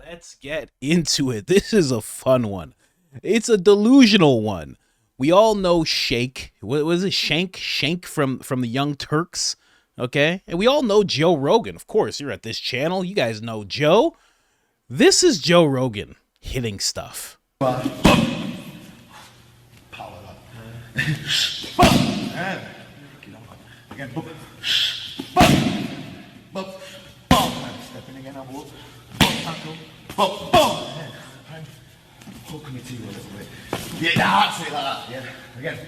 Let's get into it. This is a fun one. It's a delusional one. We all know Shake. What was it? Shank from the Young Turks. Okay? And we all know Joe Rogan. Of course, you're at this channel. You guys know Joe. This is Joe Rogan hitting stuff. Power up. Again, boop. Boop. Step in again, boop. Boop. Boop. Hook me to you a little bit. Yeah, now say that. Yeah. Again.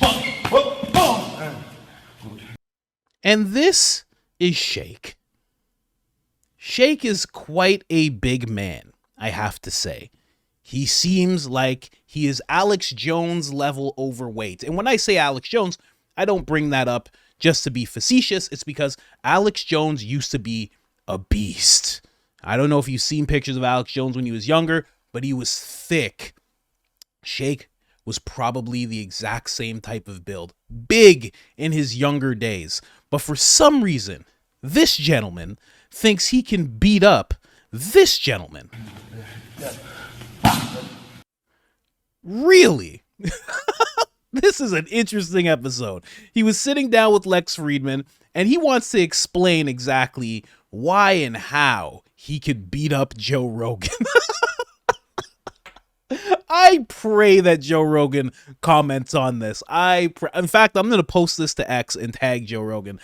Boop. Boop. Good. And this is Shake. Shake is quite a big man, I have to say. He seems like he is Alex Jones level overweight. And when I say Alex Jones, I don't bring that up just to be facetious. It's because Alex Jones used to be a beast. I don't know if you've seen pictures of Alex Jones when he was younger, but he was thick. Shake was probably the exact same type of build, big in his younger days. But for some reason, this gentleman thinks he can beat up this gentleman. Really? This is an interesting episode. He was sitting down with Lex Fridman, and he wants to explain exactly why and how he could beat up Joe Rogan. I pray that Joe Rogan comments on this. In fact, I'm going to post this to X and tag Joe Rogan.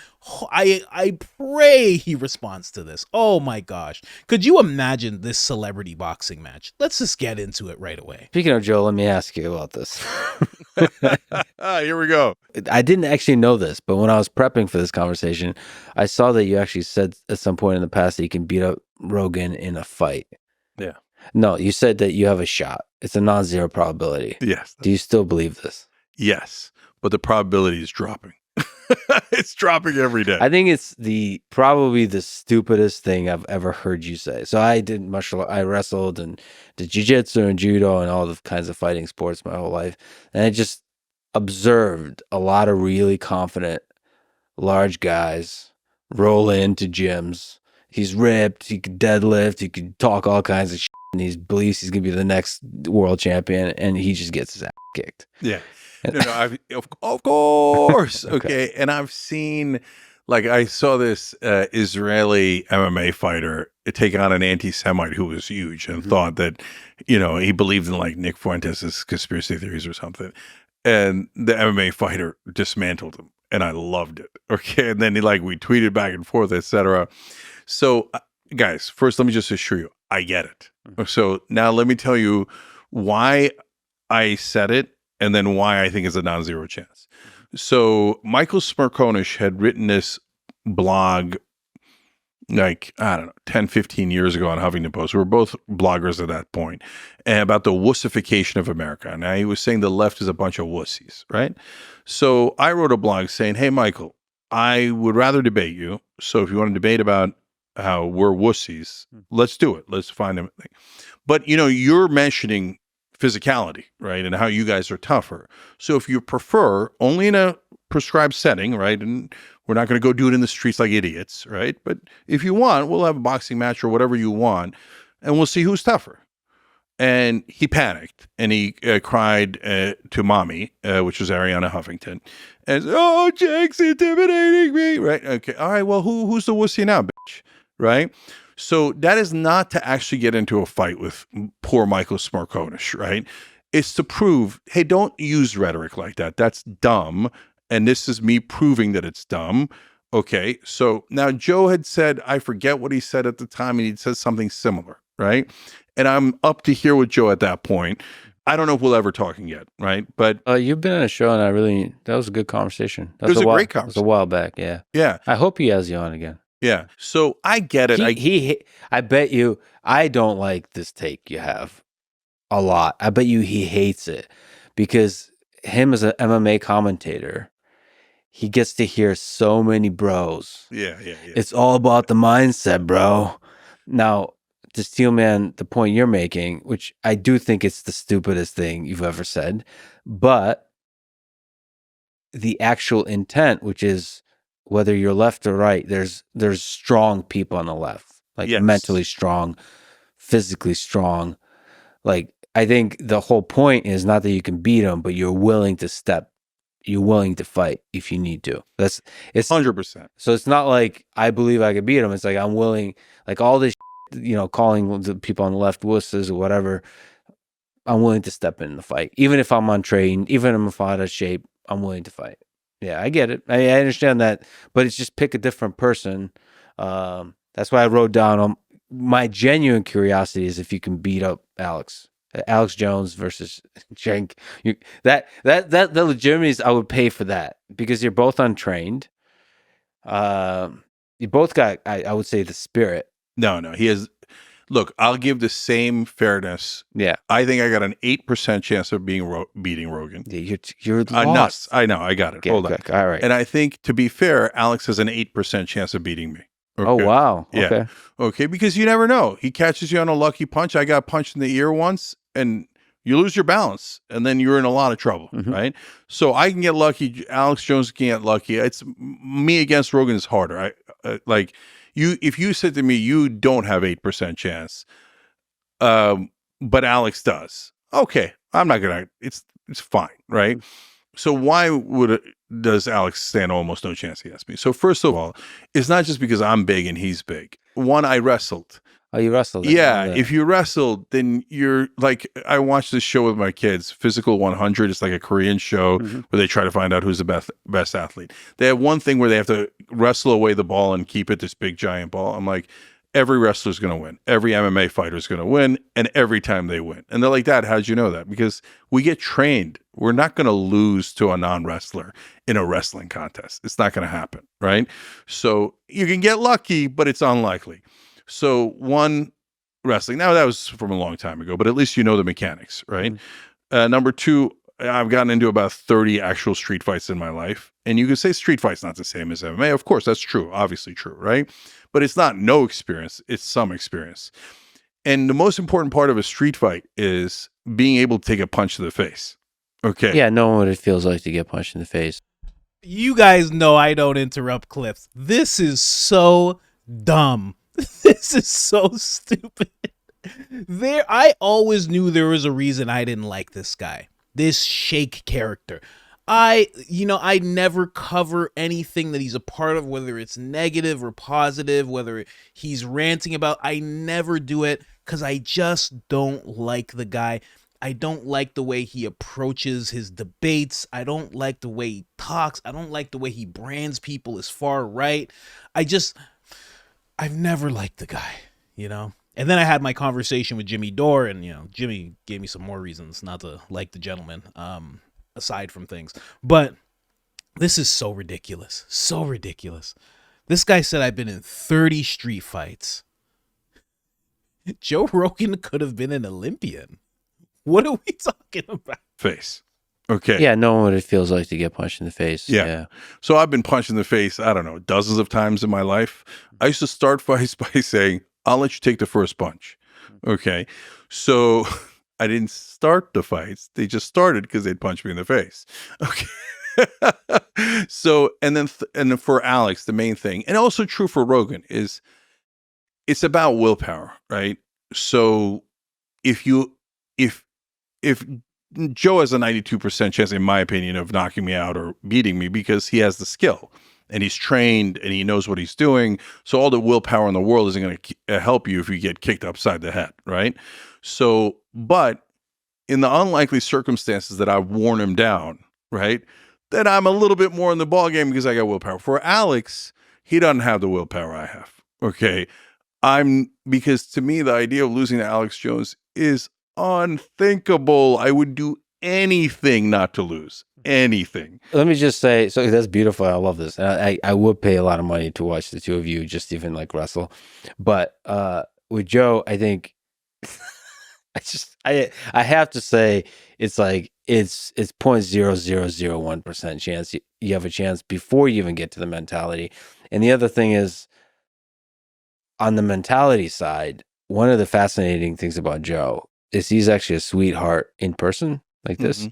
I pray he responds to this. Oh my gosh. Could you imagine this celebrity boxing match? Let's just get into it right away. Speaking of Joe, let me ask you about this. Here we go. I didn't actually know this, but when I was prepping for this conversation, I saw that you actually said at some point in the past that you can beat up Rogan in a fight. Yeah. No, you said that you have a shot. It's a non-zero probability. Yes. Do you still believe this? Yes. But the probability is dropping. It's dropping every day. I think it's probably the stupidest thing I've ever heard you say. So I did I wrestled and did jiu-jitsu and judo and all the kinds of fighting sports my whole life. And I just observed a lot of really confident, large guys roll into gyms. He's ripped. He could deadlift. He could talk all kinds of shit. And he believes he's going to be the next world champion. And he just gets his ass kicked. Yeah. Of course. Okay. And I've seen, like, I saw this Israeli MMA fighter take on an anti-Semite who was huge and thought that, he believed in, like, Nick Fuentes' conspiracy theories or something. And the MMA fighter dismantled him. And I loved it. Okay. And then we tweeted back and forth, etc. So, guys, first, let me just assure you, I get it. So now let me tell you why I said it and then why I think it's a non-zero chance. So Michael Smerconish had written this blog 10, 15 years ago on Huffington Post. We were both bloggers at that point, and about the wussification of America. Now, he was saying the left is a bunch of wussies, right? So I wrote a blog saying, hey, Michael, I would rather debate you. So if you want to debate about how we're wussies, let's do it. Let's find them. But, you're mentioning physicality, right? And how you guys are tougher. So if you prefer, only in a prescribed setting, right? And we're not going to go do it in the streets like idiots, right? But if you want, we'll have a boxing match or whatever you want, and we'll see who's tougher. And he panicked, and he cried to mommy, which was Ariana Huffington, and said, oh, Jake's intimidating me, right? Okay, all right, well, who's the wussy now, bitch? Right? So that is not to actually get into a fight with poor Michael Smerconish, right? It's to prove, hey, don't use rhetoric like that. That's dumb. And this is me proving that it's dumb. Okay. So now Joe had said, I forget what he said at the time, and he said something similar, right? And I'm up to here with Joe at that point. I don't know if we'll ever talk again, right? But you've been on a show, and that was a good conversation. It was a great conversation. It was a while back, yeah. Yeah. I hope he has you on again. Yeah. So I get it. I bet you, I don't like this take you have a lot. I bet you he hates it because him as an MMA commentator, he gets to hear so many bros. Yeah. It's all about the mindset, bro. Now, to Steelman, the point you're making, which I do think it's the stupidest thing you've ever said, but the actual intent, which is whether you're left or right, there's strong people on the left, like mentally strong, physically strong. Like, I think the whole point is not that you can beat him, but you're willing to fight if you need to. It's 100%. so it's not like I believe I could beat him. It's like I'm willing, like all this, calling the people on the left wusses or whatever. I'm willing to step in the fight, even if I'm untrained, even if I'm out of shape. I'm willing to fight. Yeah, I get it. I understand that, but it's just pick a different person. That's why I wrote down my genuine curiosity is if you can beat up Alex Jones versus Cenk. That the legitimacy, I would pay for that because you're both untrained. You both got, I would say, the spirit. No, he has. Look, I'll give the same fairness. Yeah, I think I got an 8% chance of beating Rogan. yeah, you're Nuts. lost. I know. I got it. Okay, Hold on. okay, all right. And I think, to be fair, Alex has an 8% chance of beating me. Okay? Oh wow. Yeah. Okay. Okay, because you never know. He catches you on a lucky punch. I got punched in the ear once, and you lose your balance, and then you're in a lot of trouble, right? So I can get lucky. Alex Jones can get lucky. It's me against Rogan is harder. Like you, if you said to me, you don't have 8% chance, but Alex does. Okay, I'm not gonna. It's fine, right? So why does Alex stand almost no chance against me? So first of all, it's not just because I'm big and he's big. One, I wrestled. Oh, you wrestled. Yeah, if you wrestled, then you're like, I watched this show with my kids, Physical 100. It's like a Korean show where they try to find out who's the best athlete. They have one thing where they have to wrestle away the ball and keep it, this big giant ball. I'm like, every wrestler's going to win. Every MMA fighter's going to win, and every time they win. And they're like, Dad, how'd you know that? Because we get trained. We're not going to lose to a non-wrestler in a wrestling contest. It's not going to happen, right? So you can get lucky, but it's unlikely. So one, wrestling. Now, that was from a long time ago, but at least you know the mechanics, right? Number two, I've gotten into about 30 actual street fights in my life. And you could say street fight's not the same as MMA. Of course, that's true. Obviously true, right? But it's not no experience. It's some experience. And the most important part of a street fight is being able to take a punch to the face. Okay. Yeah, knowing what it feels like to get punched in the face. You guys know I don't interrupt clips. This is so dumb. This is so stupid. I always knew there was a reason I didn't like this guy. This Shake character. I never cover anything that he's a part of, whether it's negative or positive, whether he's ranting about. I never do it because I just don't like the guy. I don't like the way he approaches his debates. I don't like the way he talks. I don't like the way he brands people as far right. I've never liked the guy, And then I had my conversation with Jimmy Dore, and, Jimmy gave me some more reasons not to like the gentleman, aside from things. But this is so ridiculous. So ridiculous. This guy said I've been in 30 street fights. Joe Rogan could have been an Olympian. What are we talking about? Face. Okay. Yeah, knowing what it feels like to get punched in the face. Yeah. So I've been punched in the face, I don't know, dozens of times in my life. I used to start fights by saying, I'll let you take the first punch. Okay. So I didn't start the fights. They just started because they'd punch me in the face. Okay. So, and then for Alex, the main thing, and also true for Rogan, is it's about willpower, right? So if Joe has a 92% chance, in my opinion, of knocking me out or beating me because he has the skill and he's trained and he knows what he's doing. So all the willpower in the world isn't going to help you if you get kicked upside the head, right? So, but in the unlikely circumstances that I've worn him down, right, then I'm a little bit more in the ballgame because I got willpower. For Alex, he doesn't have the willpower I have, okay? Because to me, the idea of losing to Alex Jones is unthinkable. I would do anything not to lose. Anything. Let me just say, so that's beautiful. I love this. I would pay a lot of money to watch the two of you just even like wrestle. But with Joe, I think I have to say it's like it's 0.0001% chance you have a chance before you even get to the mentality. And the other thing is, on the mentality side, one of the fascinating things about Joe is he's actually a sweetheart in person like this.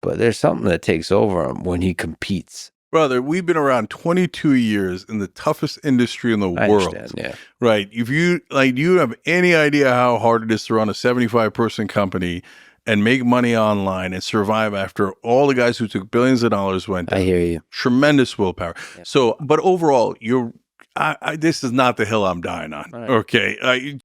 But there's something that takes over him when he competes. Brother, we've been around 22 years in the toughest industry in the I world. understand, yeah. Right. If you do you have any idea how hard it is to run a 75-person company and make money online and survive after all the guys who took billions of dollars went down? I hear you. Tremendous willpower. Yeah. So, but overall, this is not the hill I'm dying on. All right. Okay.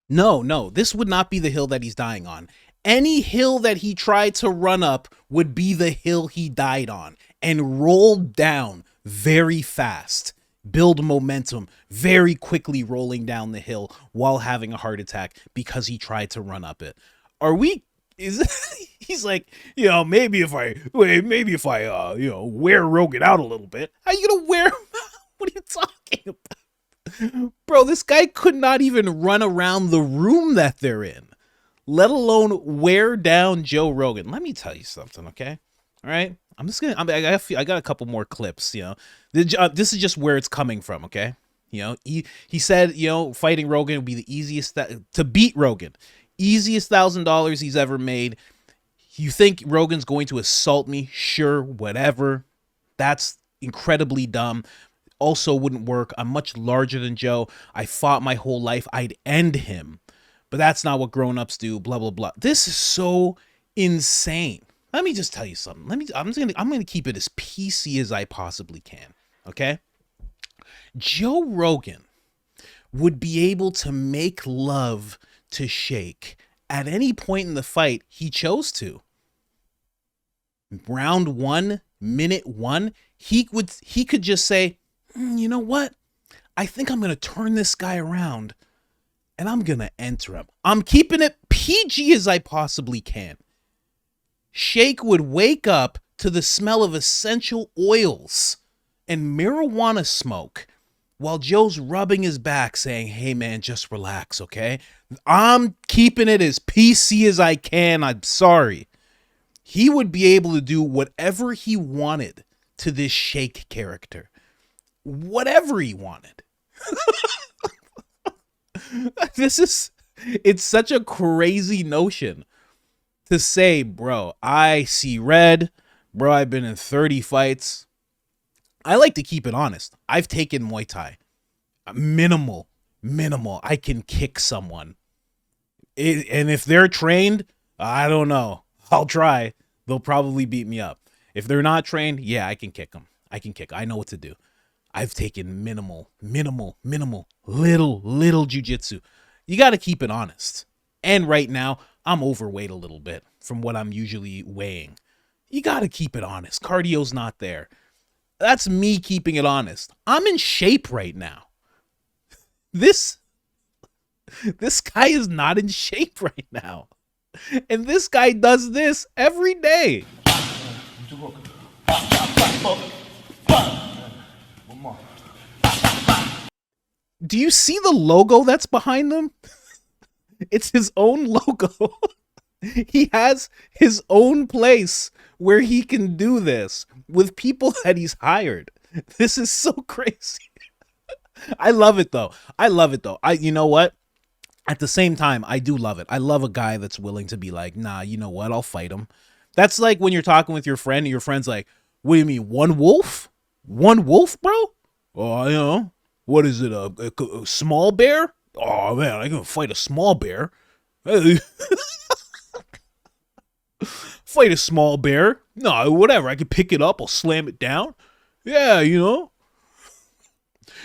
No, this would not be the hill that he's dying on. Any hill that he tried to run up would be the hill he died on and rolled down very fast. Build momentum very quickly, rolling down the hill while having a heart attack because he tried to run up it. He's like, maybe if I wear Rogan out a little bit. How you gonna wear him out? What are you talking about? Bro, this guy could not even run around the room that they're in, let alone wear down Joe Rogan. Let me tell you something, okay? All right? I got a couple more clips, This is just where it's coming from, okay? He said, fighting Rogan would be the easiest to beat Rogan. Easiest $1,000 he's ever made. You think Rogan's going to assault me? Sure, whatever. That's incredibly dumb. Also wouldn't work. I'm much larger than Joe. I fought my whole life. I'd end him. But that's not what grown-ups do, blah, blah, blah. This is so insane. Let me just tell you something. I'm going to keep it as PC as I possibly can, okay? Joe Rogan would be able to make love to Shake at any point in the fight he chose to. Round 1, minute 1, he could just say, you know what? I think I'm going to turn this guy around and I'm going to enter him. I'm keeping it PG as I possibly can. Shake would wake up to the smell of essential oils and marijuana smoke while Joe's rubbing his back saying, hey man, just relax, okay? I'm keeping it as PC as I can. I'm sorry. He would be able to do whatever he wanted to this Shake character. Whatever he wanted. It's such a crazy notion to say, bro, I see red. Bro, I've been in 30 fights. I like to keep it honest. I've taken Muay Thai. Minimal. I can kick someone. And if they're trained, I don't know. I'll try. They'll probably beat me up. If they're not trained, yeah, I can kick them. I know what to do. I've taken minimal, little jiu-jitsu. You got to keep it honest. And right now, I'm overweight a little bit from what I'm usually weighing. You got to keep it honest. Cardio's not there. That's me keeping it honest. I'm in shape right now. This guy is not in shape right now. And this guy does this every day. Do you see the logo that's behind them? It's his own logo. He has his own place where he can do this with people that he's hired. This is so crazy. I love it though. You know what? At the same time, I do love it. I love a guy that's willing to be like, nah, you know what? I'll fight him. That's like when you're talking with your friend and your friend's like, what do you mean, one wolf? One wolf, bro? Oh, what is it, a small bear? Oh, man, I can fight a small bear. Fight a small bear? No, whatever. I can pick it up. I'll slam it down. Yeah, It's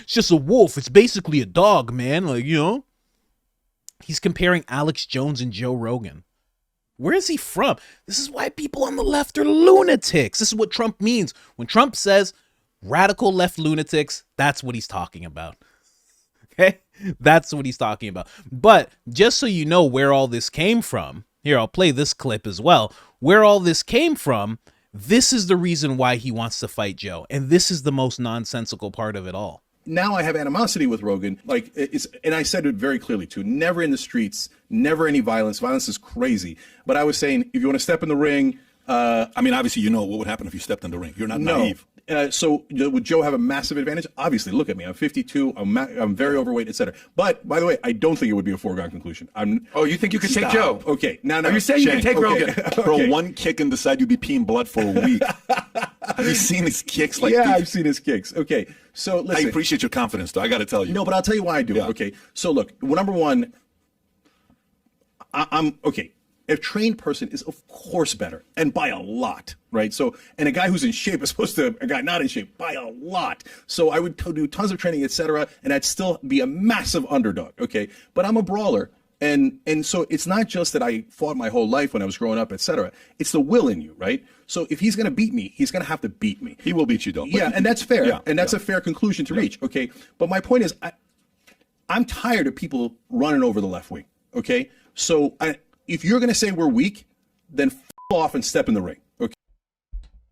just a wolf. It's basically a dog, man. He's comparing Alex Jones and Joe Rogan. Where is he from? This is why people on the left are lunatics. This is what Trump means. When Trump says radical left lunatics, that's what he's talking about. Okay? That's what he's talking about. But just so you know where all this came from, here, I'll play this clip as well. Where all this came from, this is the reason why he wants to fight Joe. And this is the most nonsensical part of it all. Now I have animosity with Rogan. And I said it very clearly too. Never in the streets, never any violence. Violence is crazy. But I was saying, if you want to step in the ring, obviously, what would happen if you stepped in the ring. You're not naive. So would Joe have a massive advantage? Obviously, look at me. I'm 52. I'm very overweight, etc. But by the way, I don't think it would be a foregone conclusion. You think you could take Joe? Okay. Now, are you saying you can take Rogan? Okay. Bro, one kick and decide you'd be peeing blood for a week. Have you seen his kicks? Like, Yeah, I've seen his kicks. Okay, so I listen. appreciate your confidence, though. I got to tell you. No, but I'll tell you why I do. Yeah. Okay, so look, number one, I'm okay. A trained person is of course better, and by a lot, right? So, and a guy who's in shape is supposed to a guy not in shape by a lot. So I would do tons of training, etc., and I'd still be a massive underdog. Okay, but I'm a brawler, and so it's not just that I fought my whole life when I was growing up, etc. It's the will in you, right? So if he's gonna beat me, he's gonna have to beat me. He will beat you, though. Yeah, and that's fair, Yeah, and that's yeah. a fair conclusion to reach. Okay, but my point is, I'm tired of people running over the left wing. Okay, so if you're gonna say we're weak, then off and step in the ring. Okay.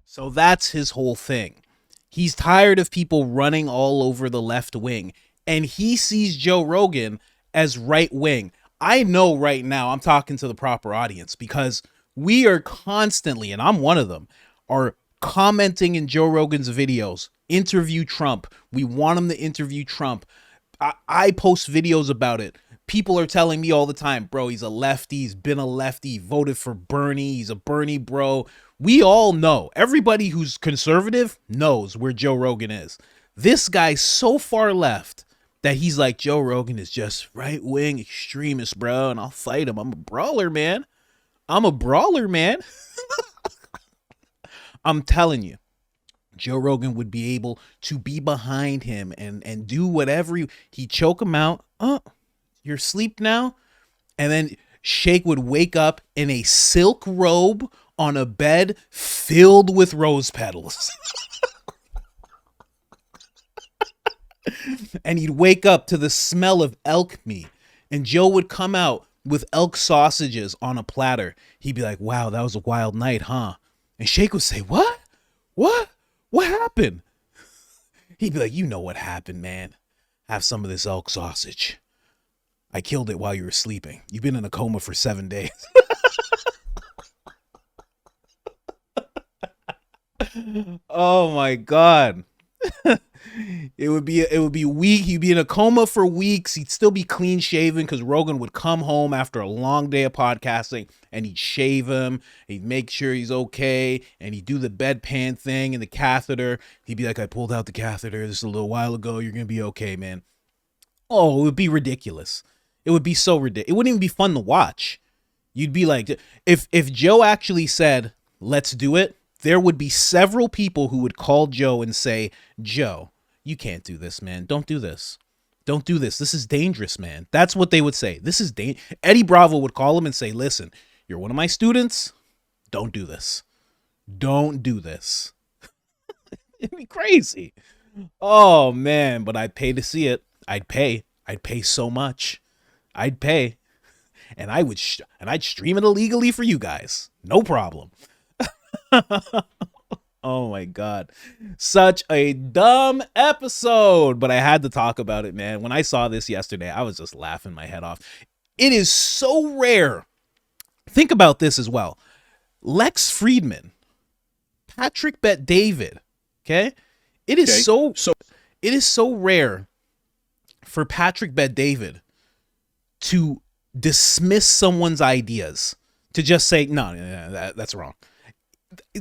So that's his whole thing. He's tired of people running all over the left wing, and he sees Joe Rogan as right wing. I know right now I'm talking to the proper audience because we are constantly, and I'm one of them, are commenting in Joe Rogan's videos, interview Trump. We want him to interview Trump. I post videos about it. People are telling me all the time, bro, he's a lefty. He's been a lefty. He voted for Bernie. He's a Bernie bro. We all know. Everybody who's conservative knows where Joe Rogan is. This guy's so far left that he's like, Joe Rogan is just right-wing extremist, bro, and I'll fight him. I'm a brawler, man. I'm telling you, Joe Rogan would be able to be behind him and do whatever he choke him out. You're asleep now? And then Shake would wake up in a silk robe on a bed filled with rose petals. And he'd wake up to the smell of elk meat. And Joe would come out with elk sausages on a platter. He'd be like, wow, that was a wild night, huh? And Shake would say, what? What happened? He'd be like, you know what happened, man. Have some of this elk sausage. I killed it while you were sleeping. You've been in a coma for 7 days. Oh my God. It would be weak. He'd be in a coma for weeks. He'd still be clean shaven because Rogan would come home after a long day of podcasting and he'd shave him. He'd make sure he's okay. And he'd do the bedpan thing and the catheter. He'd be like, I pulled out the catheter this a little while ago. You're going to be okay, man. Oh, it would be ridiculous. It would be so ridiculous. It wouldn't even be fun to watch. You'd be like, if Joe actually said, let's do it, there would be several people who would call Joe and say, Joe, you can't do this, man. Don't do this. Don't do this. This is dangerous, man. That's what they would say. This is dangerous. Eddie Bravo would call him and say, listen, you're one of my students. Don't do this. Don't do this. It'd be crazy. Oh, man. But I'd pay to see it. I'd pay. I'd pay so much. I'd pay. And I'd stream it illegally for you guys. No problem. Oh my God. Such a dumb episode, but I had to talk about it, man. When I saw this yesterday, I was just laughing my head off. It is so rare. Think about this as well. Lex Fridman, Patrick Bet-David, okay? It is so rare for Patrick Bet-David to dismiss someone's ideas, to just say, no, that's wrong.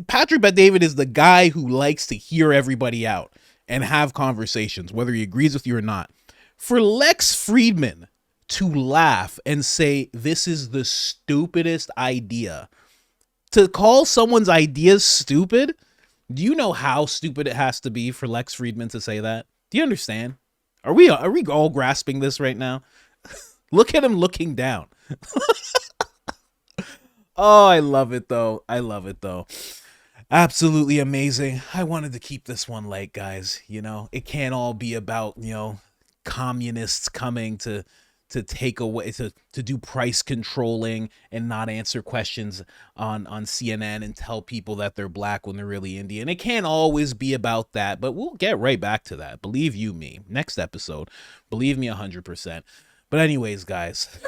Patrick Bet-David is the guy who likes to hear everybody out and have conversations, whether he agrees with you or not. For Lex Fridman to laugh and say, this is the stupidest idea, to call someone's ideas stupid, do you know how stupid it has to be for Lex Fridman to say that? Do you understand? Are we all grasping this right now? Look at him looking down. Oh, I love it though. Absolutely amazing. I wanted to keep this one light, guys. You know, it can't all be about, communists coming to take away, to do price controlling and not answer questions on CNN and tell people that they're black when they're really Indian. It can't always be about that, but we'll get right back to that. Believe you me. Next episode. Believe me 100%. But anyways, guys.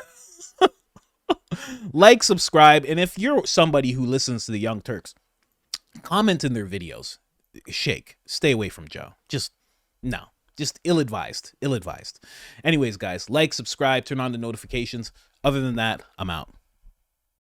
Like, subscribe, and if you're somebody who listens to the Young Turks, comment in their videos. Shake. Stay away from Joe. Just ill-advised. Anyways, guys, like, subscribe, turn on the notifications. Other than that, I'm out.